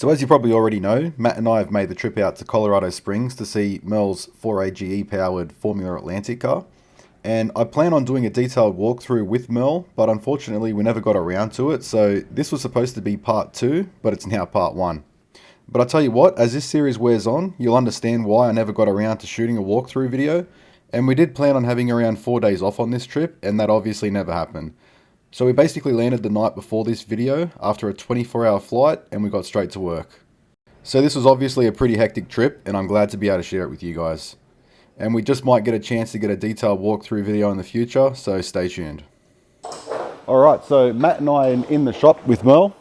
So as you probably already know, Matt and I have made the trip out to Colorado Springs to see Mirl's 4AGE powered Formula Atlantic car. And I plan on doing a detailed walkthrough with Mirl, but unfortunately we never got around to it, so this was supposed to be part 2, but it's now part 1. But I tell you what, as this series wears on, you'll understand why I never got around to shooting a walkthrough video, and we did plan on having around 4 days off on this trip, and that obviously never happened. So we basically landed the night before this video after a 24-hour flight, and we got straight to work. So this was obviously a pretty hectic trip, and I'm glad to be able to share it with you guys. And we just might get a chance to get a detailed walkthrough video in the future, so stay tuned. Alright, so Matt and I are in the shop with Mirl,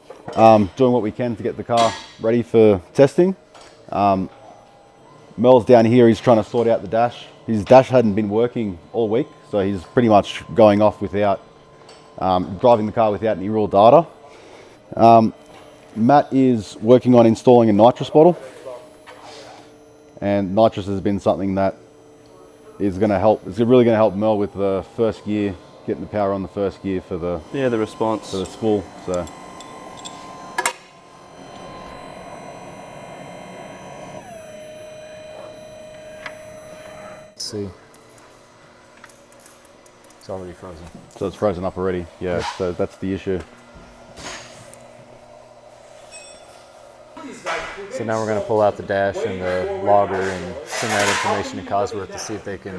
doing what we can to get the car ready for testing. Mirl's down here, he's trying to sort out the dash. His dash hadn't been working all week, so he's pretty much going off without, driving the car without any real data. Matt is working on installing a nitrous bottle. And nitrous has been something that is going to help. It's really going to help Mirl with the first gear, getting the power on the first gear for the the response for the spool. So let's see, it's already frozen. So it's frozen up already. Yeah. So that's the issue. So now we're going to pull out the dash and the logger and send that information to Cosworth to see if they can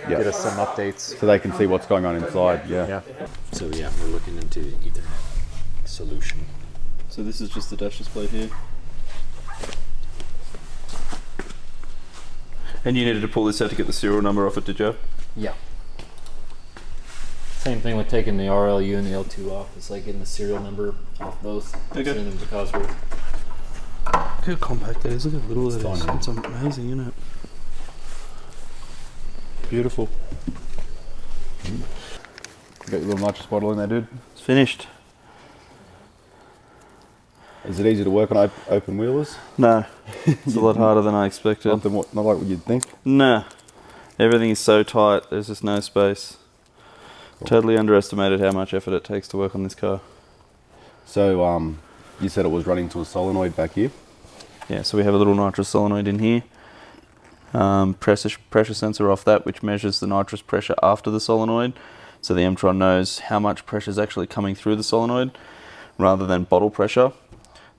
get us some updates. So they can see what's going on inside, yeah. So yeah, we're looking into Ethernet solution. So this is just the dash display here. And you needed to pull this out to get the serial number off it, did you? Yeah. Same thing with taking the RLU and the L2 off. It's like getting the serial number off both. Okay. Sending them to Cosworth. Look how compact that is. Look how little that is. It's amazing, isn't it? Beautiful. You got your little nitrous bottle in there, dude? It's finished. Is it easy to work on open wheelers? No. It's a lot harder than I expected. Not like what you'd think? No. Everything is so tight. There's just no space. Cool. Totally underestimated how much effort it takes to work on this car. So, you said it was running to a solenoid back here? Yeah, so we have a little nitrous solenoid in here. Pressure sensor off that, which measures the nitrous pressure after the solenoid. So the M-Tron knows how much pressure is actually coming through the solenoid rather than bottle pressure.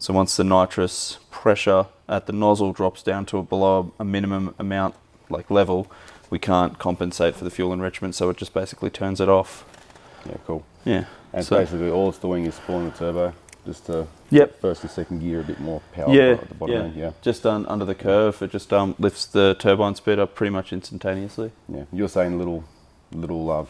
So once the nitrous pressure at the nozzle drops down to below a minimum amount, like level, we can't compensate for the fuel enrichment, so it just basically turns it off. Yeah, cool. Yeah. And so basically all it's doing is spooling the turbo, just to first and second gear a bit more power at the bottom end. Yeah. Just under the curve, it just lifts the turbine speed up pretty much instantaneously. Yeah. You're saying little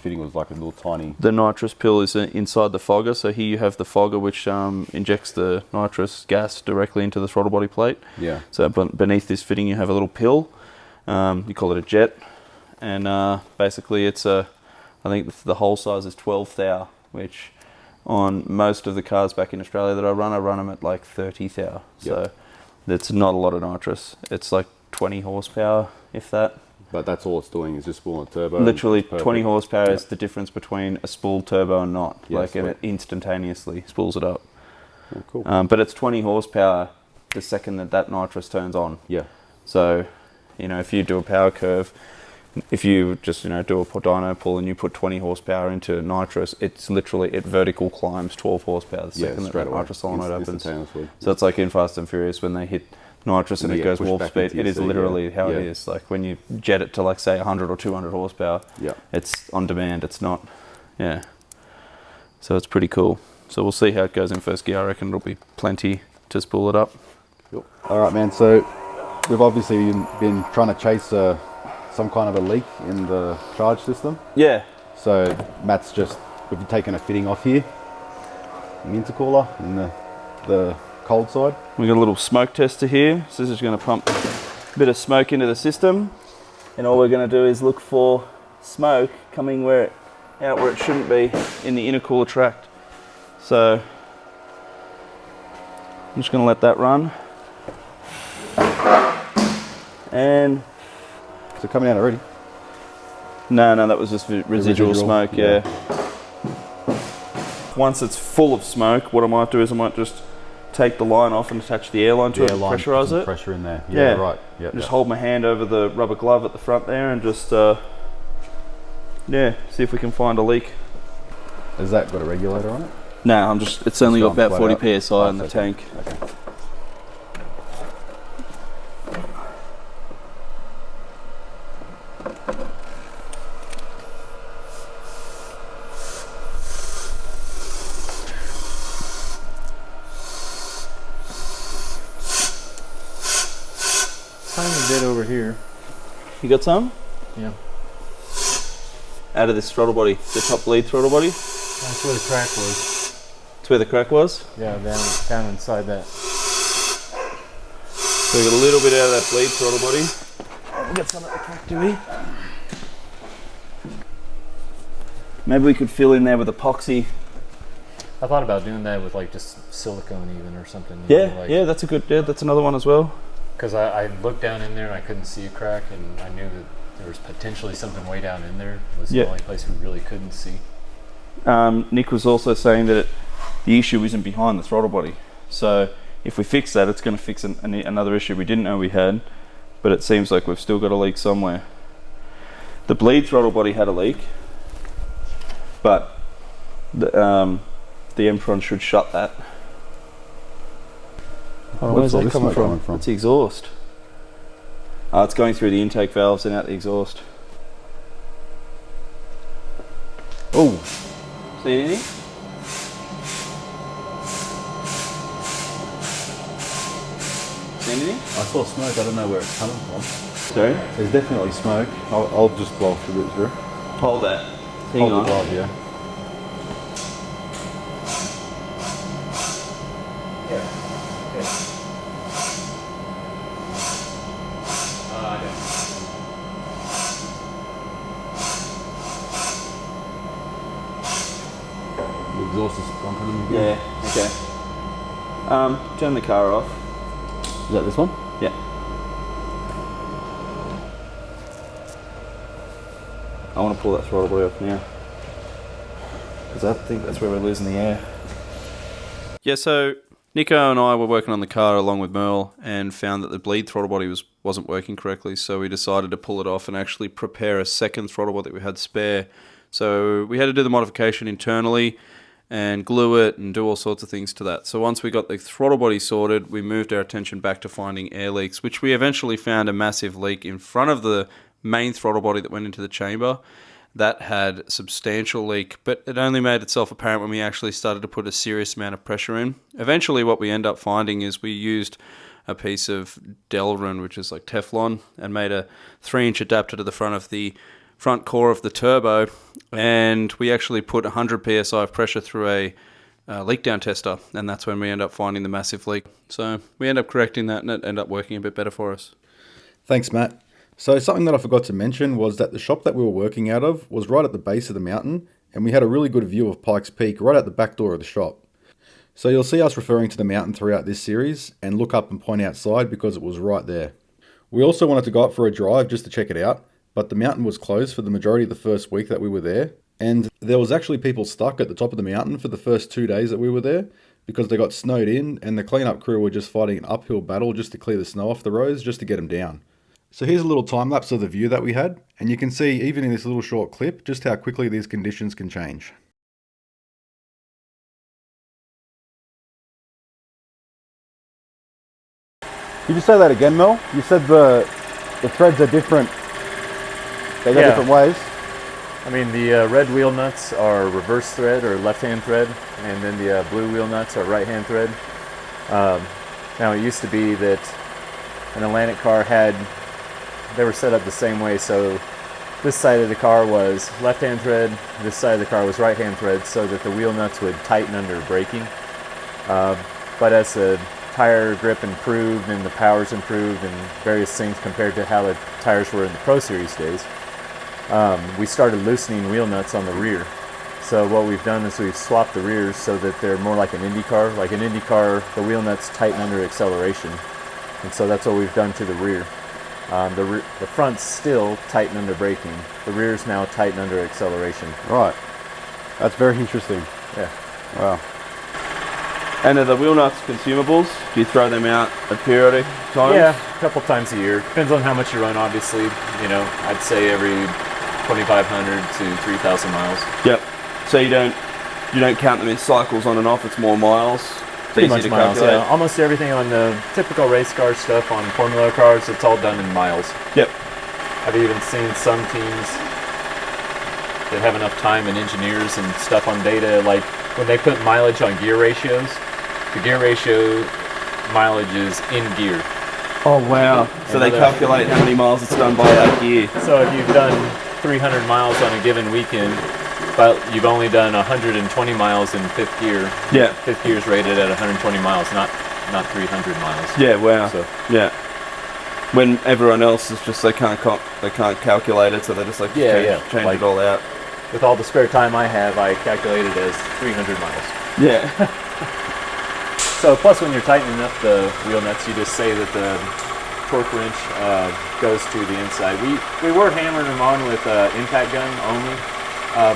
fitting was like a little tiny... The nitrous pill is inside the fogger, so here you have the fogger which injects the nitrous gas directly into the throttle body plate. Yeah. So beneath this fitting you have a little pill, you call it a jet, and basically it's I think the hole size is 12 thou, which on most of the cars back in Australia that I run them at like 30 thou. So that's not a lot of nitrous. It's like 20 horsepower, if that. But that's all it's doing is just spooling a turbo. Literally 20 horsepower is the difference between a spooled turbo and not. And it instantaneously spools it up. Oh, cool. But it's 20 horsepower the second that nitrous turns on. Yeah. So, if you do a power curve, if you just, do a dyno pull and you put 20 horsepower into nitrous, it's literally, it vertical climbs 12 horsepower the second that nitrous solenoid opens. So it's like in Fast and Furious when they hit nitrous and it goes warp speed. It is literally how it is. Like when you jet it to like say 100 or 200 horsepower, it's on demand. It's not, So it's pretty cool. So we'll see how it goes in first gear. I reckon it'll be plenty to spool it up. Cool. All right, man. So we've obviously been trying to chase some kind of a leak in the charge system. Yeah. So Matt's we've taken a fitting off here, an intercooler in the cold side. We've got a little smoke tester here. So this is going to pump a bit of smoke into the system, and all we're going to do is look for smoke coming out where it shouldn't be in the intercooler tract. So I'm just going to let that run. And is it coming out already? No, that was just residual smoke, yeah. Once it's full of smoke, what I might do is I might just take the line off and attach the airline to it and pressurize it. Pressure in there. Yeah, right. Yep, just hold my hand over the rubber glove at the front there and just, see if we can find a leak. Has that got a regulator on it? No, it's only got about 40 psi in the tank. Okay. Tiny bit over here. You got some? Yeah. Out of this throttle body, the top bleed throttle body? That's where the crack was. That's where the crack was? Yeah, down inside that. So we got a little bit out of that bleed throttle body. We'll get some at the crack, do we? Maybe we could fill in there with epoxy. I thought about doing that with like just silicone even or something. Yeah, that's a good, that's another one as well. Because I looked down in there and I couldn't see a crack, and I knew that there was potentially something way down in there. It was the only place we really couldn't see. Nick was also saying that the issue isn't behind the throttle body. So if we fix that, it's going to fix another issue we didn't know we had, but it seems like we've still got a leak somewhere. The bleed throttle body had a leak, but the M-Tron should shut that. Oh, where's that coming from? It's the exhaust. It's going through the intake valves and out the exhaust. Oh! See anything? See anything? I saw smoke, I don't know where it's coming from. Sorry? There's definitely smoke. I'll just blow a bit through. Hold that. Hang on. Hold the glove, yeah. The exhaust is bumping them again. Yeah, okay. Turn the car off. Is that this one? Yeah. I want to pull that throttle body off now, because I think that's where we're losing the air. Yeah, so Nico and I were working on the car along with Mirl and found that the bleed throttle body wasn't working correctly, so we decided to pull it off and actually prepare a second throttle body that we had spare. So we had to do the modification internally and glue it and do all sorts of things to that. So once we got the throttle body sorted, we moved our attention back to finding air leaks, which we eventually found a massive leak in front of the main throttle body that went into the chamber. That had substantial leak, but it only made itself apparent when we actually started to put a serious amount of pressure in. Eventually what we end up finding is we used a piece of Delrin, which is like Teflon, and made a 3-inch adapter to the front of the front core of the turbo, and we actually put 100 psi of pressure through a leak down tester, and that's when we end up finding the massive leak. So we end up correcting that, and it ended up working a bit better for us. Thanks, Matt. So something that I forgot to mention was that the shop that we were working out of was right at the base of the mountain, and we had a really good view of Pikes Peak right at the back door of the shop. So you'll see us referring to the mountain throughout this series, and look up and point outside because it was right there. We also wanted to go up for a drive just to check it out, but the mountain was closed for the majority of the first week that we were there, and there was actually people stuck at the top of the mountain for the first 2 days that we were there because they got snowed in, and the cleanup crew were just fighting an uphill battle just to clear the snow off the roads just to get them down. So here's a little time lapse of the view that we had, and you can see even in this little short clip just how quickly these conditions can change. Could you say that again, Mel? You said the threads are different. They go different ways. I mean, the red wheel nuts are reverse thread or left-hand thread, and then the blue wheel nuts are right-hand thread. Now, it used to be that an Atlantic car they were set up the same way, so this side of the car was left-hand thread, this side of the car was right-hand thread, so that the wheel nuts would tighten under braking. But as the tire grip improved and the powers improved and various things compared to how the tires were in the Pro Series days, we started loosening wheel nuts on the rear. So what we've done is we've swapped the rears so that they're more like an Indy car. Like an Indy car, the wheel nuts tighten under acceleration, and so that's what we've done to the rear. The front's still tighten under braking. The rear's now tighten under acceleration. Right. That's very interesting. Yeah. Wow. And are the wheel nuts consumables? Do you throw them out at periodic times? Yeah, a couple times a year. Depends on how much you run, obviously. You know, I'd say every 2,500 to 3,000 miles. Yep. So you don't count them in cycles on and off. It's more miles. It's Pretty easy much to miles. calculate. Yeah, almost everything on the typical race car stuff on Formula cars, it's all done in miles. Yep. I've even seen some teams that have enough time and engineers and stuff on data, like when they put mileage on gear ratios, the gear ratio mileage is in gear. Oh wow! So they calculate how many miles it's done by that gear. So if you've done 300 miles on a given weekend, but you've only done 120 miles in fifth gear. Yeah. Fifth gear is rated at 120 miles, not 300 miles. Yeah. Wow. So, yeah. When everyone else is just they can't calculate it, so they just like change like, it all out. with all the spare time I have, I calculate it as 300 miles. Yeah. So plus when you're tightening up the wheel nuts, you just say that the torque wrench goes to the inside. We were hammering them on with impact gun only,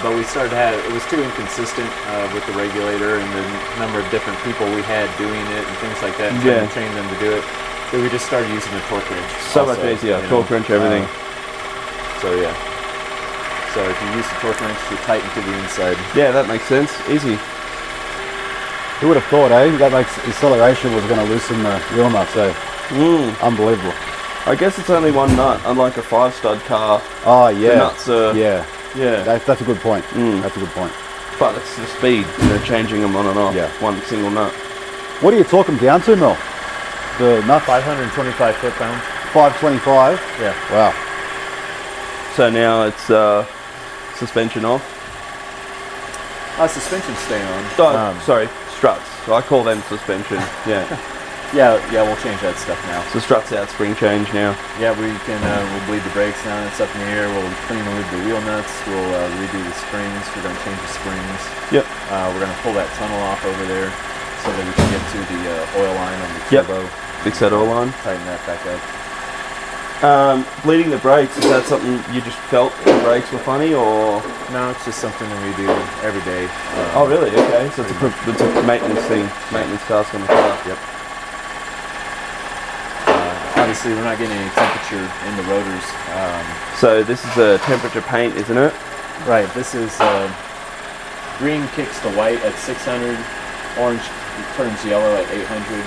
but we started to have, it was too inconsistent with the regulator and the number of different people we had doing it and things like that, and trying to train them to do it. So we just started using the torque wrench. So much easier, torque wrench, everything. So yeah. So if you use the torque wrench, you tighten to the inside. Yeah, that makes sense. Easy. Who would have thought, eh? That makes acceleration was going to loosen the wheel nuts, eh? Unbelievable. I guess it's only one nut, unlike a 5-stud car. Oh, yeah. The nuts are... Yeah. Yeah. That's a good point. That's a good point. But it's the speed, changing them on and off. Yeah. One single nut. What do you talk them down to, Mel? The nuts? 525 foot-pounds. 525? Yeah. Wow. So now it's suspension off. Suspension stay on. Sorry, struts. So I call them suspension. Yeah. Yeah, we'll change that stuff now. So struts out, spring change now. Yeah, we'll bleed the brakes now. It's up in the air. We'll clean the wheel nuts. We'll redo the springs. We're going to change the springs. Yep. We're going to pull that tunnel off over there so that we can get to the oil line on the turbo. Fix that oil line. Tighten that back up. Bleeding the brakes, is that something you just felt the brakes were funny, or? No, it's just something that we do every day. Oh, really? Okay. So it's a maintenance thing, maintenance task on the car. Yep. Obviously, we're not getting any temperature in the rotors. So this is a temperature paint, isn't it? Right. This is green kicks to white at 600. Orange turns yellow at 800.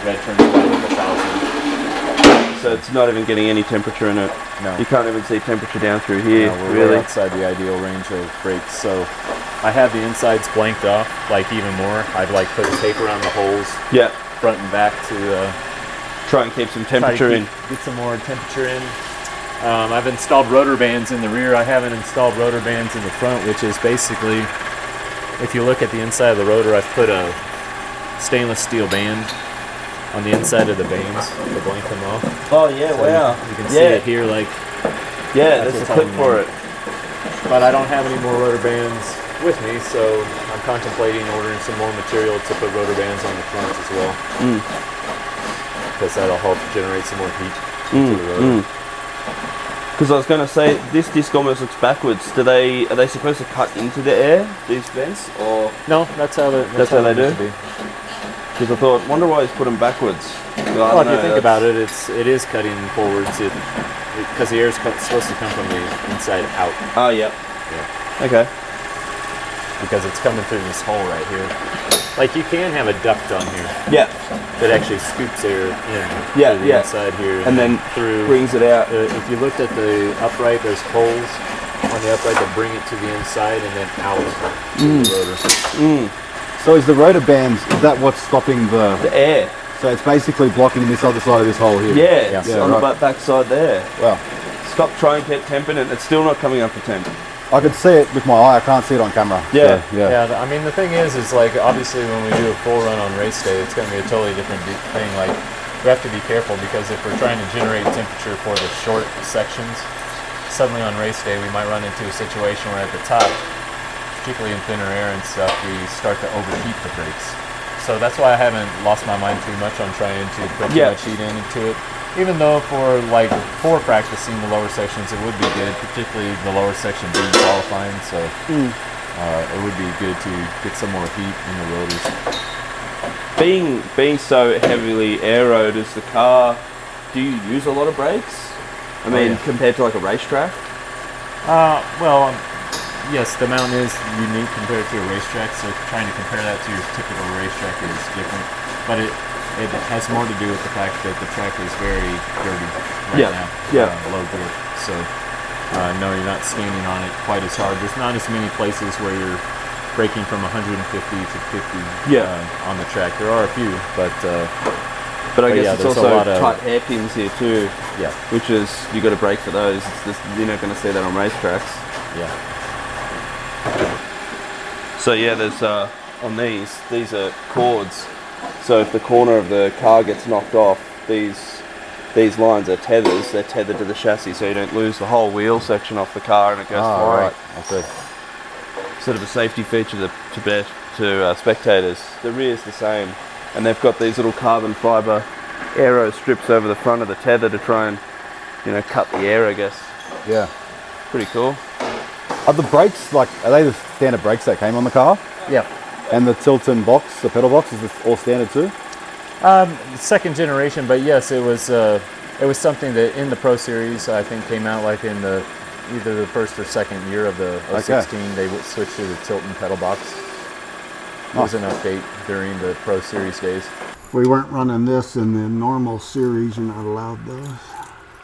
Red turns white at 1,000. So it's not even getting any temperature in it. No. You can't even see temperature down through here. No, we're really way outside the ideal range of brakes. So I have the insides blanked off, like even more. I've like put tape around the holes, yeah, front and back to try and keep some temperature in. Get some more temperature in. I've installed rotor bands in the rear. I haven't installed rotor bands in the front, which is basically, if you look at the inside of the rotor, I've put a stainless steel band on the inside of the vanes to blank them off. Oh yeah, So wow. You can see it here, like. Yeah, there's a clip for it. But I don't have any more rotor bands with me, so I'm contemplating ordering some more material to put rotor bands on the front as well. Because that'll help generate some more heat to the rotor. Because I was going to say, this disc almost looks backwards. Are they supposed to cut into the air, these vents, or? No, that's how they do. Because I thought, wonder why he's put them backwards. Well, if you think about it, it is cutting forwards. Because the air is supposed to come from the inside out. Oh, yeah. Okay. Because it's coming through this hole right here. Like you can have a duct on here. Yeah. That actually scoops air in through the inside here. And then through brings it out. If you looked at the upright, there's holes on the upright that bring it to the inside and then out to the rotor. So is the rotor bands, is that what's stopping the air? So it's basically blocking this other side of this hole here? Yeah, on the back side there. Wow. Stop trying to get temp in it, it's still not coming up to temp. I can see it with my eye, I can't see it on camera. Yeah. So, yeah. I mean, the thing is like, obviously when we do a full run on race day, it's going to be a totally different thing. Like, we have to be careful because if we're trying to generate temperature for the short sections, suddenly on race day we might run into a situation where at the top, particularly in thinner air and stuff, we start to overheat the brakes. So that's why I haven't lost my mind too much on trying to put too much heat into it. Even though for practicing the lower sections, it would be good, particularly the lower section being qualifying. So it would be good to get some more heat in the rotors. being so heavily aeroed as the car, do you use a lot of brakes? I mean, compared to like a racetrack? Well, yes, the mountain is unique compared to a racetrack, so trying to compare that to your typical racetrack is different. But it has more to do with the fact that the track is very dirty right now. Yeah. Low dirt. So, no, you're not standing on it quite as hard. There's not as many places where you're braking from 150 to 50 on the track. There are a few, but I guess it's also a lot of tight hairpins here too. Yeah. Which is, you got to brake for those. It's just, you're not going to see that on racetracks. Yeah. So yeah, there's on these are cords. So if the corner of the car gets knocked off, these lines are tethers. They're tethered to the chassis, so you don't lose the whole wheel section off the car and it goes flying. Right. Okay. Sort of a safety feature to spectators. The rear's the same, and they've got these little carbon fibre aero strips over the front of the tether to try and, cut the air, I guess. Yeah. Pretty cool. Are the brakes, are they the standard brakes that came on the car? Yeah. And the tilt and box, the pedal box, is this all standard too? Second generation, but yes, it was something that in the Pro Series I think came out like in either the first or second year of the 16. They would switch to the tilt and pedal box. It was an update during the Pro Series days. We weren't running this in the normal series. You're not allowed those.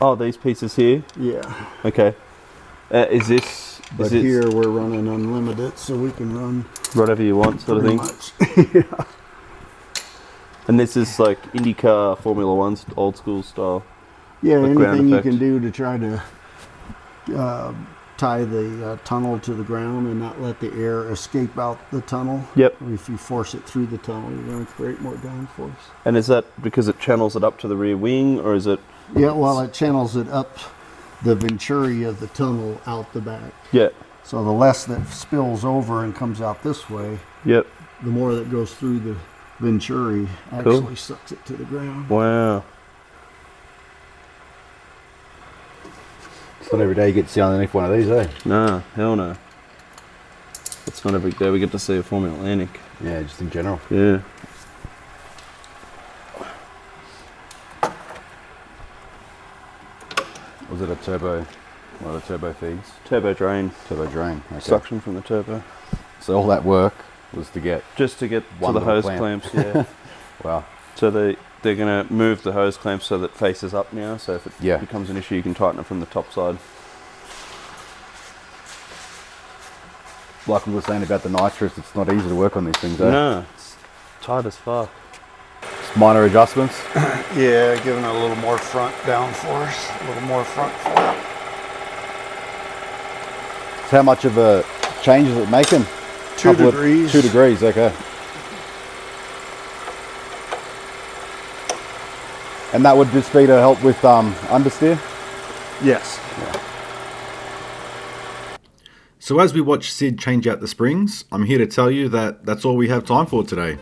Oh, these pieces here? Yeah. Okay. Is this... But here we're running unlimited, so we can run whatever you want, sort of thing. Much. Yeah. And this is like IndyCar Formula 1 old school style. Yeah, like anything you can do to try to tie the tunnel to the ground and not let the air escape out the tunnel. Yep. If you force it through the tunnel, you're going to create more downforce. And is that because it channels it up to the rear wing, or is it... Yeah, well, it channels it up the venturi of the tunnel out the back. Yeah. So the less that spills over and comes out this way, yep, the more that goes through the venturi actually sucks it to the ground. Wow. It's not every day you get to see underneath one of these, eh? No, hell no. It's not every day we get to see a Formula Atlantic. Yeah, just in general. Yeah. Was it a turbo? One of the turbo feeds? Turbo drain. Turbo drain. Okay. Suction from the turbo. So all that work was to get... Just to get to the hose clamps, yeah. Wow. So they're going to move the hose clamp so that it faces up now, so if it becomes an issue you can tighten it from the top side. Like we were saying about the nitrous, it's not easy to work on these things, eh? No, it's tight as fuck. Just minor adjustments. Yeah, giving it a little more front downforce, a little more front flap. So how much of a change is it making? 2 degrees. 2 degrees, okay. And that would just be to help with understeer? Yes. Yeah. So as we watch Sid change out the springs, I'm here to tell you that that's all we have time for today.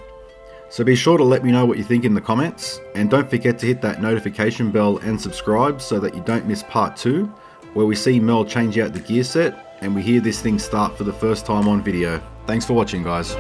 So be sure to let me know what you think in the comments, and don't forget to hit that notification bell and subscribe so that you don't miss part 2, where we see Mirl change out the gear set and we hear this thing start for the first time on video. Thanks for watching, guys.